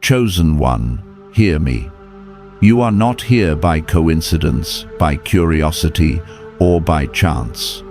Chosen one, hear me. You are not here by coincidence, by curiosity, or by chance.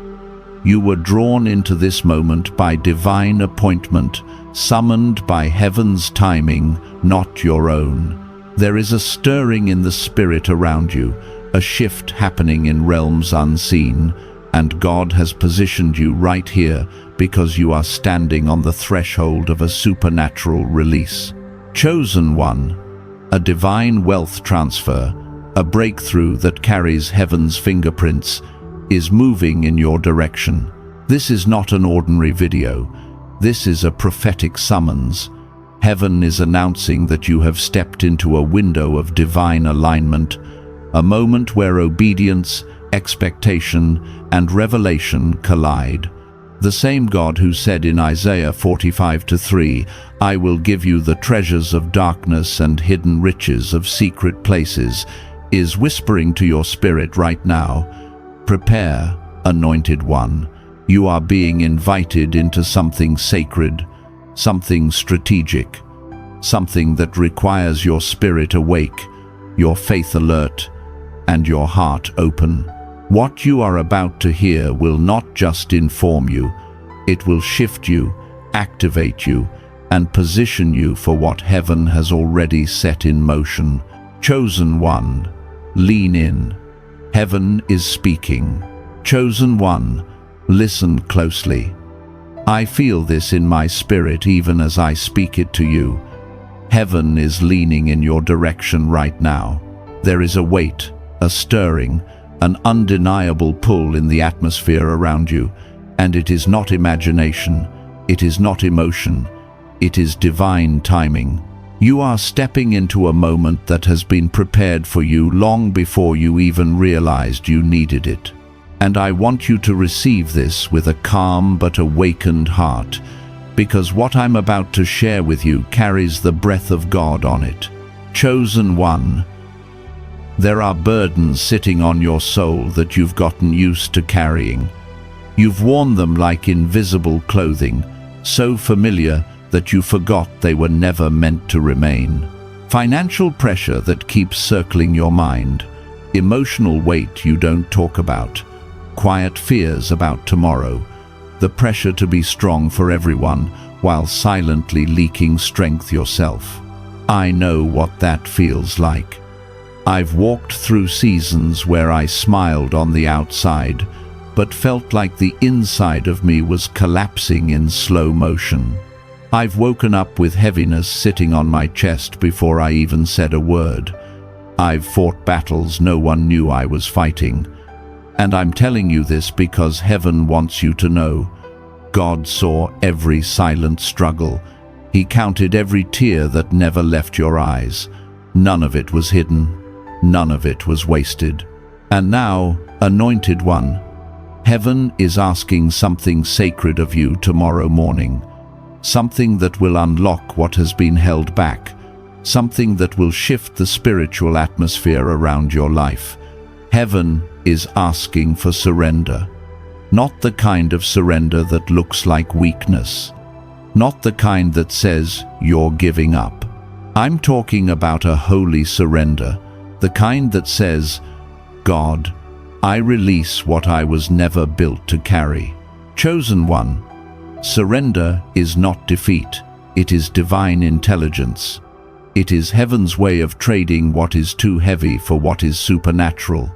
You were drawn into this moment by divine appointment, summoned by heaven's timing, not your own. There is a stirring in the spirit around you, a shift happening in realms unseen, and God has positioned you right here because you are standing on the threshold of a supernatural release. Chosen one, a divine wealth transfer, a breakthrough that carries heaven's fingerprints, is moving in your direction. This is not an ordinary video. This is a prophetic summons. Heaven is announcing that you have stepped into a window of divine alignment, a moment where obedience, expectation, and revelation collide. The same God who said in Isaiah 45:3, "I will give you the treasures of darkness and hidden riches of secret places," is whispering to your spirit right now, "Prepare, anointed one. You are being invited into something sacred, something strategic, something that requires your spirit awake, your faith alert, and your heart open." What you are about to hear will not just inform you, it will shift you, activate you, and position you for what heaven has already set in motion. Chosen one, lean in. Heaven is speaking. Chosen one, listen closely. I feel this in my spirit even as I speak it to you. Heaven is leaning in your direction right now. There is a weight, a stirring, an undeniable pull in the atmosphere around you, and it is not imagination, it is not emotion, it is divine timing. You are stepping into a moment that has been prepared for you long before you even realized you needed it. And I want you to receive this with a calm but awakened heart, because what I'm about to share with you carries the breath of God on it. Chosen one, there are burdens sitting on your soul that you've gotten used to carrying. You've worn them like invisible clothing, so familiar that you forgot they were never meant to remain. Financial pressure that keeps circling your mind, emotional weight you don't talk about, quiet fears about tomorrow, the pressure to be strong for everyone while silently leaking strength yourself. I know what that feels like. I've walked through seasons where I smiled on the outside, but felt like the inside of me was collapsing in slow motion. I've woken up with heaviness sitting on my chest before I even said a word. I've fought battles no one knew I was fighting. And I'm telling you this because heaven wants you to know. God saw every silent struggle. He counted every tear that never left your eyes. None of it was hidden. None of it was wasted. And now, anointed one, heaven is asking something sacred of you tomorrow morning. Something that will unlock what has been held back. Something that will shift the spiritual atmosphere around your life. Heaven is asking for surrender. Not the kind of surrender that looks like weakness. Not the kind that says you're giving up. I'm talking about a holy surrender. The kind that says, God, I release what I was never built to carry. Chosen one, surrender is not defeat. It is divine intelligence. It is heaven's way of trading what is too heavy for what is supernatural.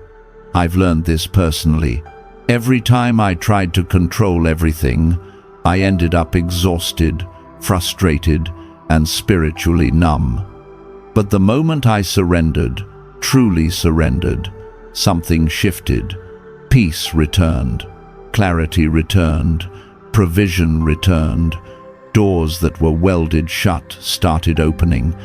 I've learned this personally. Every time I tried to control everything, I ended up exhausted, frustrated, and spiritually numb. But the moment I surrendered, truly surrendered, something shifted. Peace returned, clarity returned, provision returned, doors that were welded shut started opening.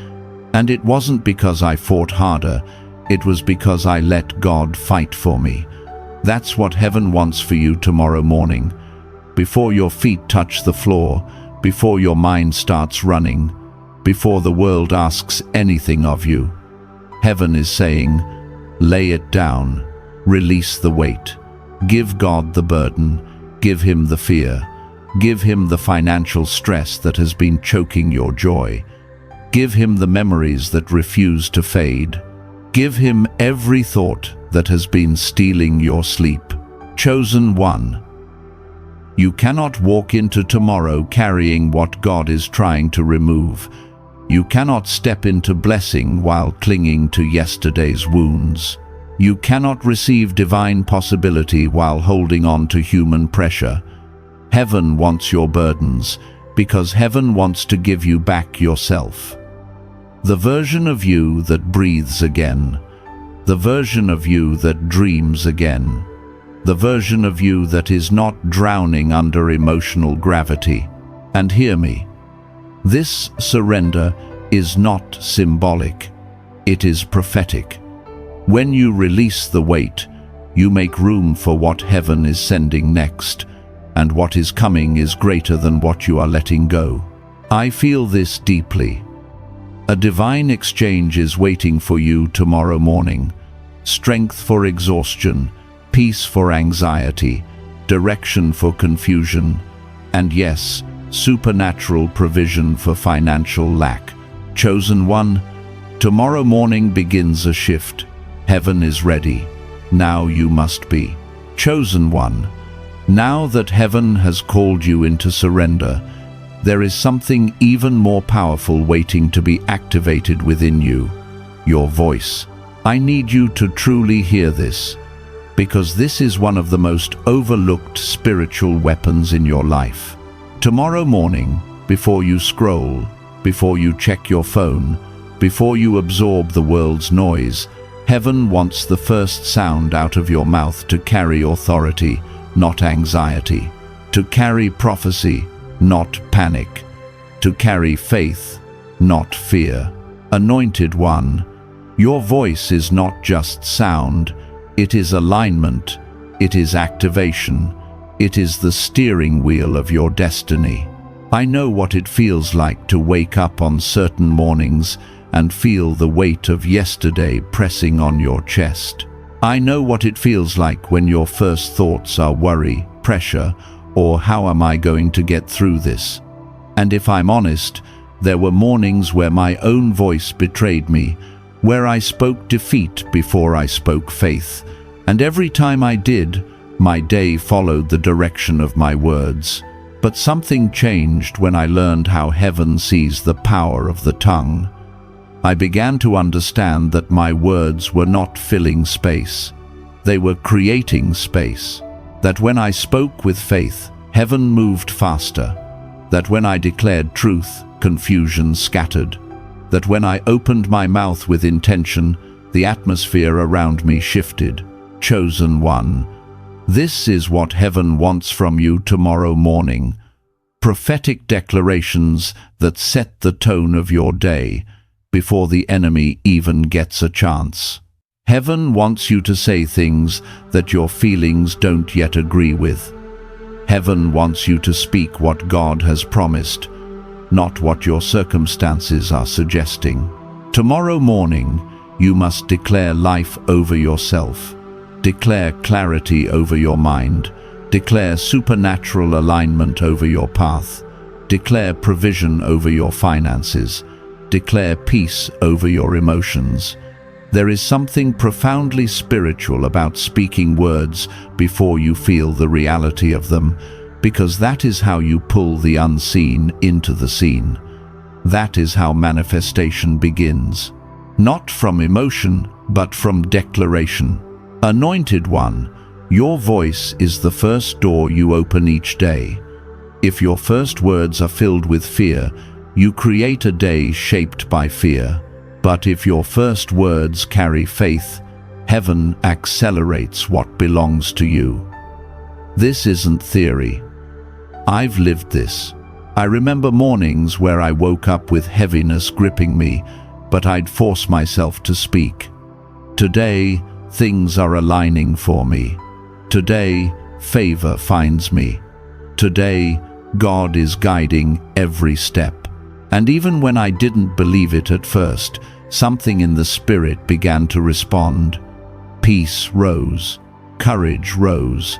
And it wasn't because I fought harder, it was because I let God fight for me. That's what heaven wants for you tomorrow morning. Before your feet touch the floor, before your mind starts running, before the world asks anything of you, heaven is saying, lay it down, release the weight, give God the burden, give him the fear, give him the financial stress that has been choking your joy. Give him the memories that refuse to fade. Give him every thought that has been stealing your sleep. Chosen one. You cannot walk into tomorrow carrying what God is trying to remove. You cannot step into blessing while clinging to yesterday's wounds. You cannot receive divine possibility while holding on to human pressure. Heaven wants your burdens, because heaven wants to give you back yourself. The version of you that breathes again. The version of you that dreams again. The version of you that is not drowning under emotional gravity. And hear me. This surrender is not symbolic. It is prophetic. When you release the weight, you make room for what heaven is sending next, and what is coming is greater than what you are letting go. I feel this deeply. A divine exchange is waiting for you tomorrow morning. Strength for exhaustion, peace for anxiety, direction for confusion, and yes, supernatural provision for financial lack. Chosen one, tomorrow morning begins a shift. Heaven is ready. Now you must be. Chosen one, now that heaven has called you into surrender, there is something even more powerful waiting to be activated within you. Your voice. I need you to truly hear this, because this is one of the most overlooked spiritual weapons in your life. Tomorrow morning, before you scroll, before you check your phone, before you absorb the world's noise, heaven wants the first sound out of your mouth to carry authority, not anxiety, to carry prophecy, not panic, to carry faith, not fear. Anointed one, your voice is not just sound, it is alignment, it is activation, it is the steering wheel of your destiny. I know what it feels like to wake up on certain mornings and feel the weight of yesterday pressing on your chest. I know what it feels like when your first thoughts are worry, pressure, or how am I going to get through this? And if I'm honest, there were mornings where my own voice betrayed me, where I spoke defeat before I spoke faith, and every time I did, my day followed the direction of my words. But something changed when I learned how heaven sees the power of the tongue. I began to understand that my words were not filling space. They were creating space. That when I spoke with faith, heaven moved faster. That when I declared truth, confusion scattered. That when I opened my mouth with intention, the atmosphere around me shifted. Chosen one, this is what heaven wants from you tomorrow morning. Prophetic declarations that set the tone of your day before the enemy even gets a chance. Heaven wants you to say things that your feelings don't yet agree with. Heaven wants you to speak what God has promised, not what your circumstances are suggesting. Tomorrow morning, you must declare life over yourself. Declare clarity over your mind. Declare supernatural alignment over your path. Declare provision over your finances. Declare peace over your emotions. There is something profoundly spiritual about speaking words before you feel the reality of them, because that is how you pull the unseen into the seen. That is how manifestation begins. Not from emotion, but from declaration. Anointed one, your voice is the first door you open each day. If your first words are filled with fear, you create a day shaped by fear. But if your first words carry faith, heaven accelerates what belongs to you. This isn't theory. I've lived this. I remember mornings where I woke up with heaviness gripping me, but I'd force myself to speak. Today, things are aligning for me. Today, favor finds me. Today, God is guiding every step. And even when I didn't believe it at first, something in the spirit began to respond. Peace rose. Courage rose.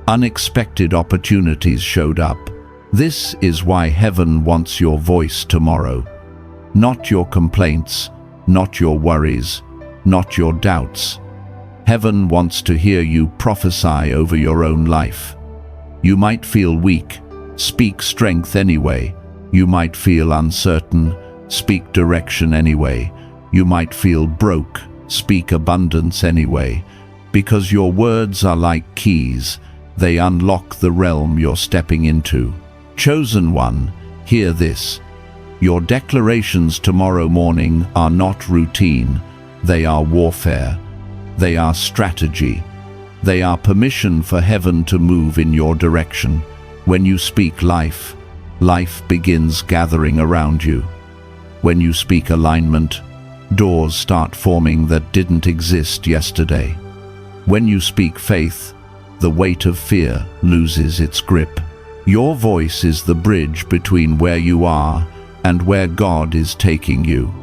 Unexpected opportunities showed up. This is why heaven wants your voice tomorrow. Not your complaints, not your worries, not your doubts. Heaven wants to hear you prophesy over your own life. You might feel weak, speak strength anyway. You might feel uncertain, speak direction anyway. You might feel broke, speak abundance anyway. Because your words are like keys, they unlock the realm you're stepping into. Chosen one, hear this. Your declarations tomorrow morning are not routine, they are warfare. They are strategy. They are permission for heaven to move in your direction. When you speak life, life begins gathering around you. When you speak alignment, doors start forming that didn't exist yesterday. When you speak faith, the weight of fear loses its grip. Your voice is the bridge between where you are and where God is taking you.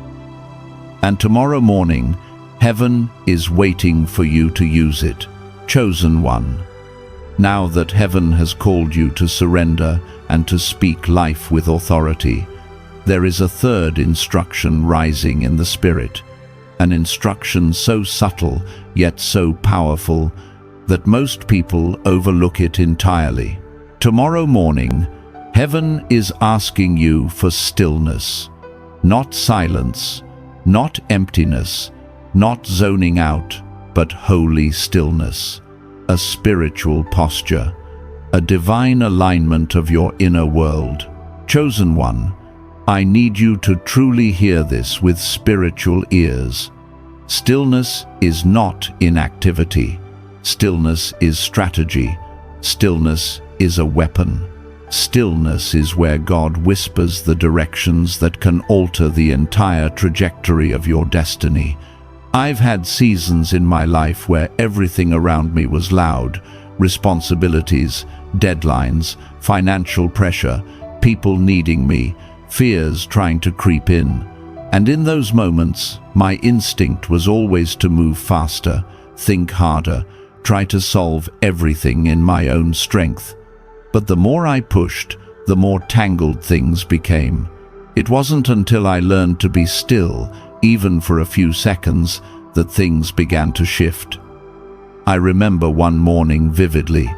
And tomorrow morning, heaven is waiting for you to use it. Chosen one. Now that heaven has called you to surrender and to speak life with authority, there is a third instruction rising in the spirit. An instruction so subtle yet so powerful that most people overlook it entirely. Tomorrow morning, heaven is asking you for stillness, not silence, not emptiness, not zoning out, but holy stillness, a spiritual posture, a divine alignment of your inner world. Chosen one, I need you to truly hear this with spiritual ears. Stillness is not inactivity. Stillness is strategy. Stillness is a weapon. Stillness is where God whispers the directions that can alter the entire trajectory of your destiny. I've had seasons in my life where everything around me was loud: responsibilities, deadlines, financial pressure, people needing me, fears trying to creep in. And in those moments, my instinct was always to move faster, think harder, try to solve everything in my own strength. But the more I pushed, the more tangled things became. It wasn't until I learned to be still, even for a few seconds, that things began to shift. I remember one morning vividly.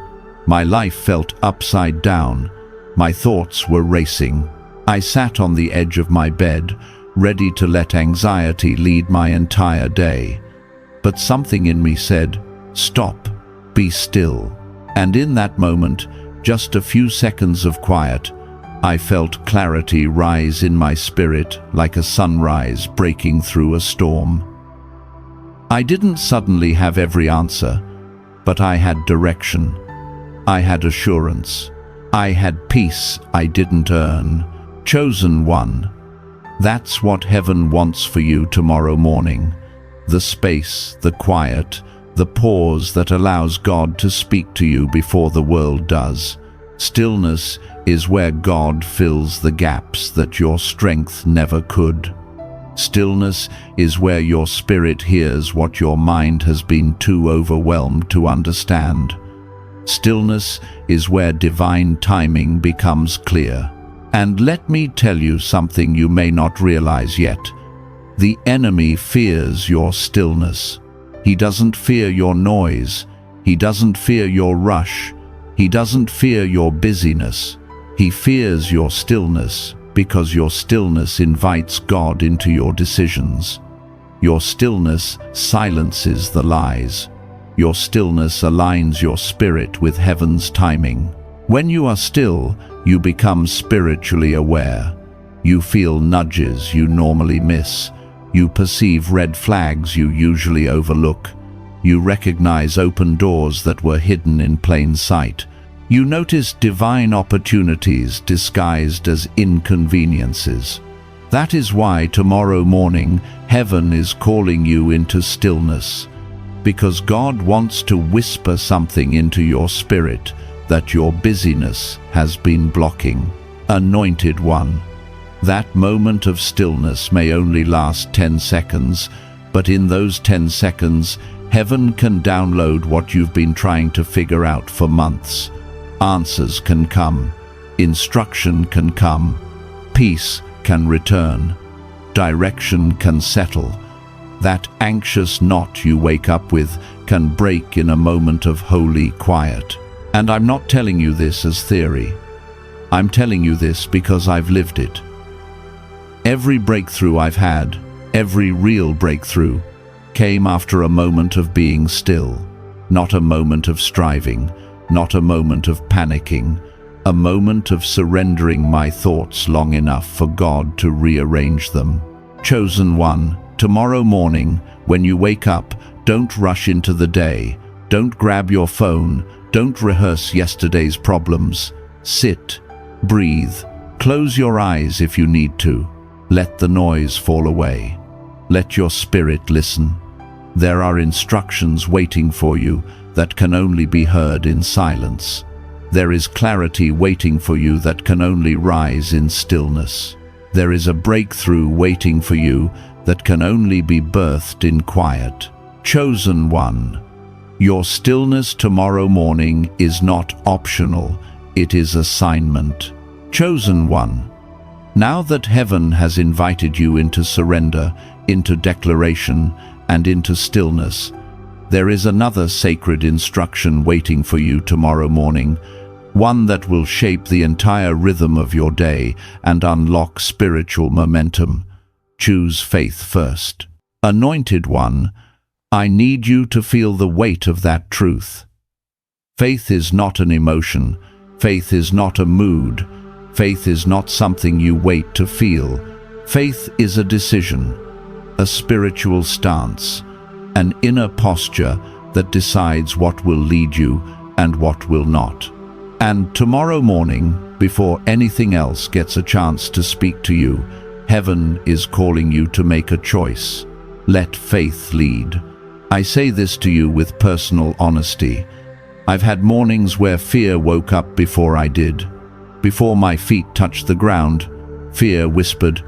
My life felt upside down. My thoughts were racing. I sat on the edge of my bed, ready to let anxiety lead my entire day. But something in me said, "Stop, be still." And in that moment, just a few seconds of quiet, I felt clarity rise in my spirit like a sunrise breaking through a storm. I didn't suddenly have every answer, but I had direction. I had assurance. I had peace I didn't earn. Chosen one. That's what heaven wants for you tomorrow morning. The space, the quiet, the pause that allows God to speak to you before the world does. Stillness is where God fills the gaps that your strength never could. Stillness is where your spirit hears what your mind has been too overwhelmed to understand. Stillness is where divine timing becomes clear. And let me tell you something you may not realize yet. The enemy fears your stillness. He doesn't fear your noise. He doesn't fear your rush. He doesn't fear your busyness. He fears your stillness, because your stillness invites God into your decisions. Your stillness silences the lies. Your stillness aligns your spirit with heaven's timing. When you are still, you become spiritually aware. You feel nudges you normally miss. You perceive red flags you usually overlook. You recognize open doors that were hidden in plain sight. You notice divine opportunities disguised as inconveniences. That is why tomorrow morning heaven is calling you into stillness, because God wants to whisper something into your spirit that your busyness has been blocking. Anointed one. That moment of stillness may only last 10 seconds, but in those 10 seconds, heaven can download what you've been trying to figure out for months. Answers can come. Instruction can come. Peace can return. direction can settle. That anxious knot you wake up with can break in a moment of holy quiet. And I'm not telling you this as theory. I'm telling you this because I've lived it. Every breakthrough I've had, every real breakthrough, came after a moment of being still. Not a moment of striving, not a moment of panicking, a moment of surrendering my thoughts long enough for God to rearrange them. Chosen one, tomorrow morning, when you wake up, don't rush into the day. Don't grab your phone. Don't rehearse yesterday's problems. Sit, breathe, close your eyes if you need to. Let the noise fall away. Let your spirit listen. There are instructions waiting for you that can only be heard in silence. There is clarity waiting for you that can only rise in stillness. There is a breakthrough waiting for you that can only be birthed in quiet. Chosen one, your stillness tomorrow morning is not optional, it is assignment. Chosen one, now that heaven has invited you into surrender, into declaration, and into stillness, there is another sacred instruction waiting for you tomorrow morning, one that will shape the entire rhythm of your day and unlock spiritual momentum. Choose faith first. Anointed one, I need you to feel the weight of that truth. Faith is not an emotion. Faith is not a mood. Faith is not something you wait to feel. Faith is a decision, a spiritual stance, an inner posture that decides what will lead you and what will not. And tomorrow morning, before anything else gets a chance to speak to you, heaven is calling you to make a choice. Let faith lead. I say this to you with personal honesty. I've had mornings where fear woke up before I did. Before my feet touched the ground, fear whispered,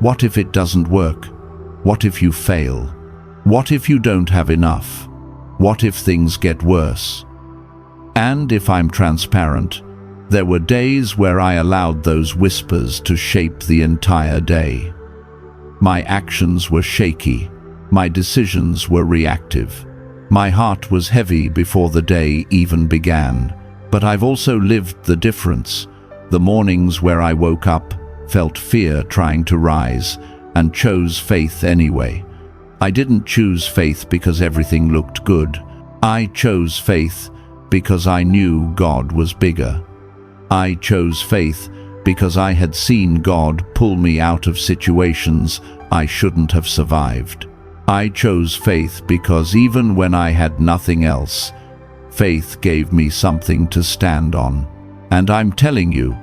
"What if it doesn't work? What if you fail? What if you don't have enough? What if things get worse?" And if I'm transparent, there were days where I allowed those whispers to shape the entire day. My actions were shaky. My decisions were reactive. My heart was heavy before the day even began. But I've also lived the difference. The mornings where I woke up, felt fear trying to rise, and chose faith anyway. I didn't choose faith because everything looked good. I chose faith because I knew God was bigger. I chose faith because I had seen God pull me out of situations I shouldn't have survived. I chose faith because even when I had nothing else, faith gave me something to stand on. And I'm telling you,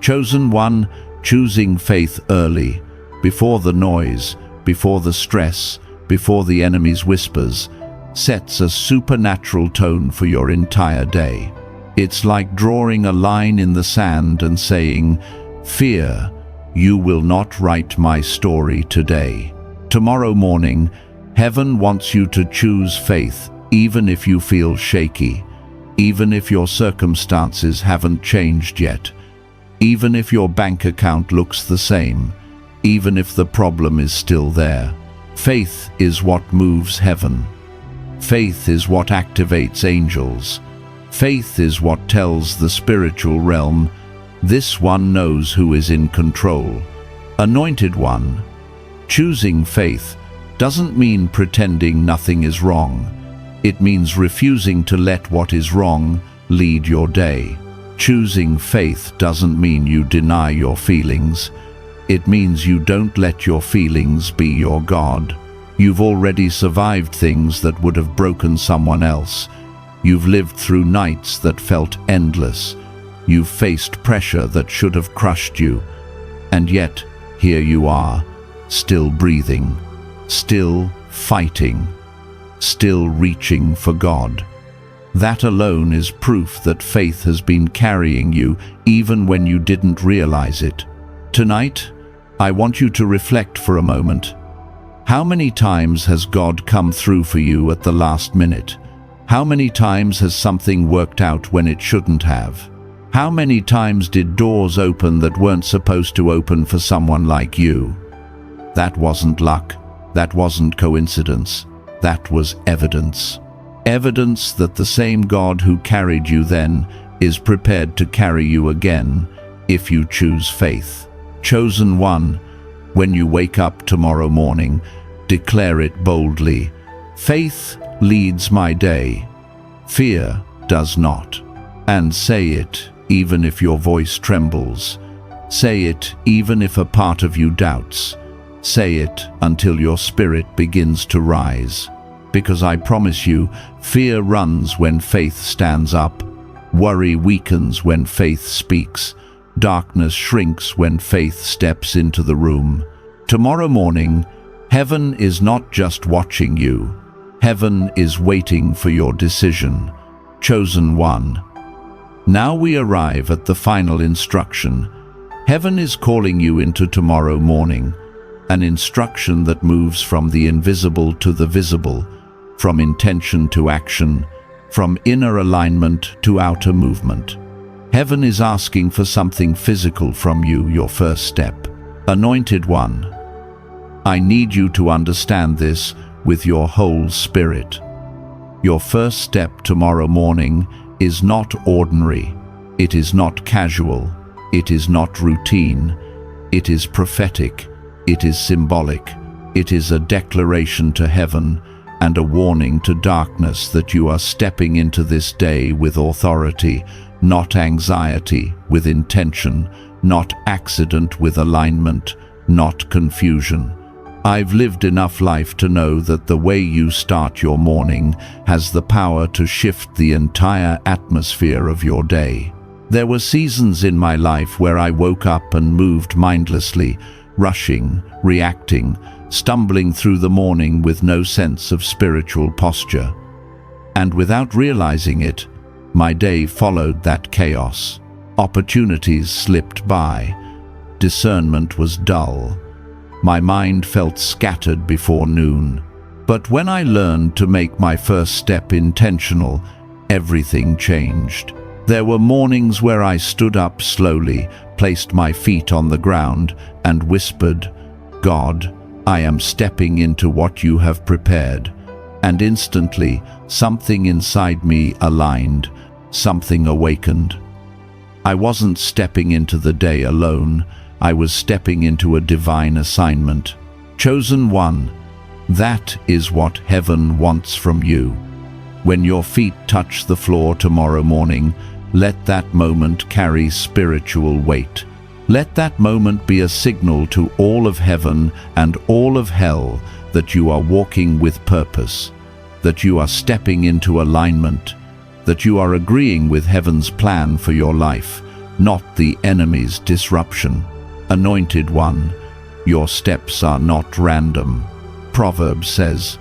chosen one, choosing faith early, before the noise, before the stress, before the enemy's whispers, sets a supernatural tone for your entire day. It's like drawing a line in the sand and saying, "Fear, you will not write my story today." Tomorrow morning, heaven wants you to choose faith, even if you feel shaky, even if your circumstances haven't changed yet, even if your bank account looks the same, even if the problem is still there. Faith is what moves heaven. Faith is what activates angels. Faith is what tells the spiritual realm, this one knows who is in control. Anointed one, choosing faith doesn't mean pretending nothing is wrong. It means refusing to let what is wrong lead your day. Choosing faith doesn't mean you deny your feelings. It means you don't let your feelings be your God. You've already survived things that would have broken someone else. You've lived through nights that felt endless. You've faced pressure that should have crushed you. And yet, here you are, still breathing, still fighting, still reaching for God. That alone is proof that faith has been carrying you even when you didn't realize it. Tonight, I want you to reflect for a moment. How many times has God come through for you at the last minute? How many times has something worked out when it shouldn't have? How many times did doors open that weren't supposed to open for someone like you? That wasn't luck. That wasn't coincidence. That was evidence. Evidence that the same God who carried you then is prepared to carry you again if you choose faith. Chosen one, when you wake up tomorrow morning, declare it boldly. Faith leads my day. Fear does not. And say it even if your voice trembles. Say it even if a part of you doubts. Say it until your spirit begins to rise. Because I promise you, fear runs when faith stands up. Worry weakens when faith speaks. Darkness shrinks when faith steps into the room. Tomorrow morning, heaven is not just watching you. Heaven is waiting for your decision. Chosen one. Now we arrive at the final instruction. Heaven is calling you into tomorrow morning, an instruction that moves from the invisible to the visible, from intention to action, from inner alignment to outer movement. Heaven is asking for something physical from you, your first step. Anointed one, I need you to understand this with your whole spirit. Your first step tomorrow morning is not ordinary. It is not casual. It is not routine. It is prophetic. It is symbolic. It is a declaration to heaven and a warning to darkness that you are stepping into this day with authority, not anxiety, with intention, not accident, with alignment, not confusion. I've lived enough life to know that the way you start your morning has the power to shift the entire atmosphere of your day. There were seasons in my life where I woke up and moved mindlessly, rushing, reacting, stumbling through the morning with no sense of spiritual posture. And without realizing it, my day followed that chaos. Opportunities slipped by. Discernment was dull. My mind felt scattered before noon. But when I learned to make my first step intentional, everything changed. There were mornings where I stood up slowly, placed my feet on the ground, and whispered, God, I am stepping into what you have prepared. And instantly, something inside me aligned, something awakened. I wasn't stepping into the day alone. I was stepping into a divine assignment. Chosen one, that is what heaven wants from you. When your feet touch the floor tomorrow morning, let that moment carry spiritual weight. Let that moment be a signal to all of heaven and all of hell that you are walking with purpose, that you are stepping into alignment, that you are agreeing with heaven's plan for your life, not the enemy's disruption. Anointed one, your steps are not random. Proverbs says,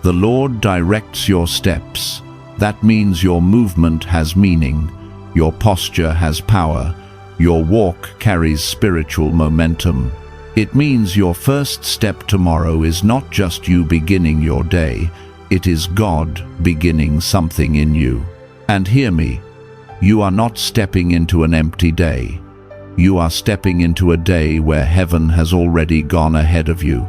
the Lord directs your steps. That means your movement has meaning, your posture has power, your walk carries spiritual momentum. It means your first step tomorrow is not just you beginning your day, it is God beginning something in you. And hear me, you are not stepping into an empty day. You are stepping into a day where heaven has already gone ahead of you.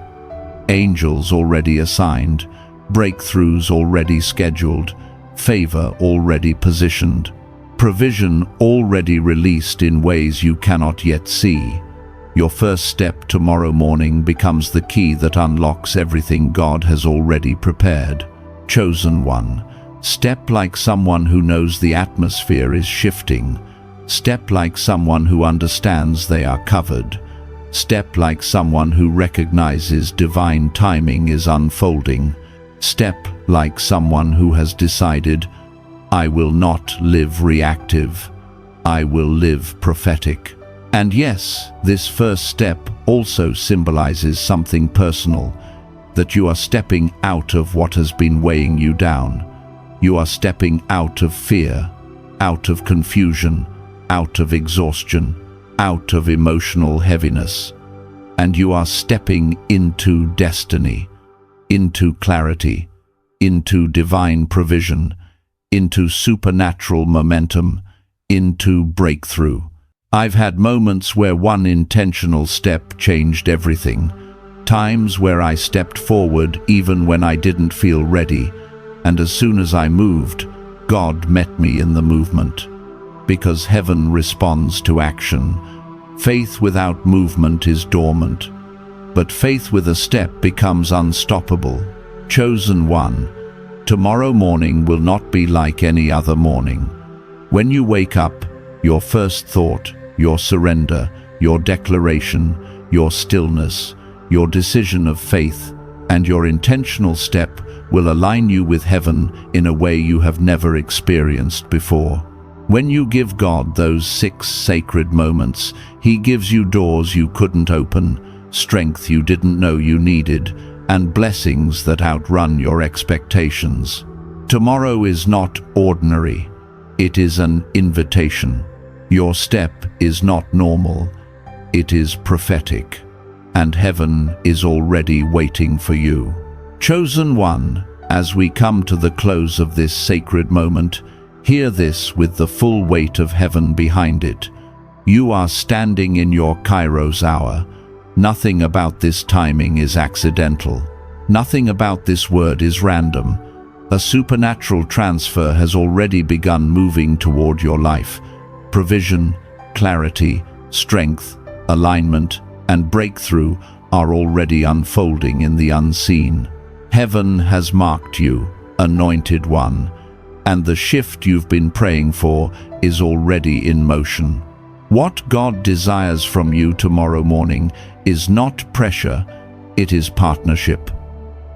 Angels already assigned, breakthroughs already scheduled, favor already positioned, provision already released in ways you cannot yet see. Your first step tomorrow morning becomes the key that unlocks everything God has already prepared. Chosen one, step like someone who knows the atmosphere is shifting. Step like someone who understands they are covered. Step like someone who recognizes divine timing is unfolding. Step like someone who has decided, I will not live reactive. I will live prophetic. And yes, this first step also symbolizes something personal, that you are stepping out of what has been weighing you down. You are stepping out of fear, out of confusion, out of exhaustion, out of emotional heaviness. And you are stepping into destiny, into clarity, into divine provision, into supernatural momentum, into breakthrough. I've had moments where one intentional step changed everything. Times where I stepped forward even when I didn't feel ready, and as soon as I moved, God met me in the movement. Because heaven responds to action. Faith without movement is dormant, but faith with a step becomes unstoppable. Chosen one, tomorrow morning will not be like any other morning. When you wake up, your first thought, your surrender, your declaration, your stillness, your decision of faith, and your intentional step will align you with heaven in a way you have never experienced before. When you give God those 6 sacred moments, He gives you doors you couldn't open, strength you didn't know you needed, and blessings that outrun your expectations. Tomorrow is not ordinary. It is an invitation. Your step is not normal. It is prophetic. And heaven is already waiting for you. Chosen one, as we come to the close of this sacred moment, hear this with the full weight of heaven behind it. You are standing in your Kairos hour. Nothing about this timing is accidental. Nothing about this word is random. A supernatural transfer has already begun moving toward your life. Provision, clarity, strength, alignment, and breakthrough are already unfolding in the unseen. Heaven has marked you, anointed one, and the shift you've been praying for is already in motion. What God desires from you tomorrow morning is not pressure, it is partnership.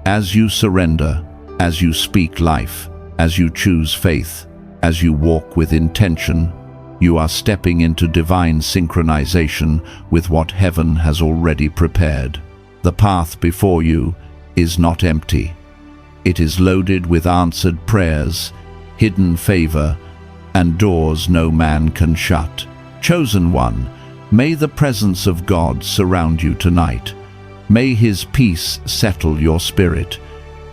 As you surrender, as you speak life, as you choose faith, as you walk with intention, you are stepping into divine synchronization with what heaven has already prepared. The path before you is not empty. It is loaded with answered prayers, hidden favor, and doors no man can shut. Chosen one, may the presence of God surround you tonight. May His peace settle your spirit.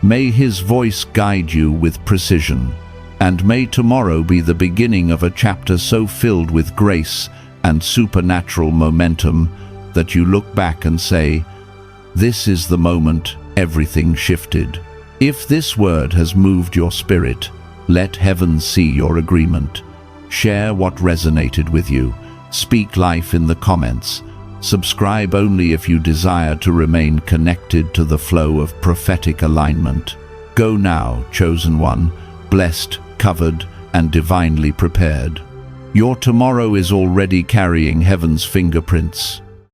May His voice guide you with precision. And may tomorrow be the beginning of a chapter so filled with grace and supernatural momentum that you look back and say, "This is the moment everything shifted." If this word has moved your spirit, let heaven see your agreement. Share what resonated with you. Speak life in the comments. Subscribe only if you desire to remain connected to the flow of prophetic alignment. Go now, chosen one, blessed, covered, and divinely prepared. Your tomorrow is already carrying heaven's fingerprints.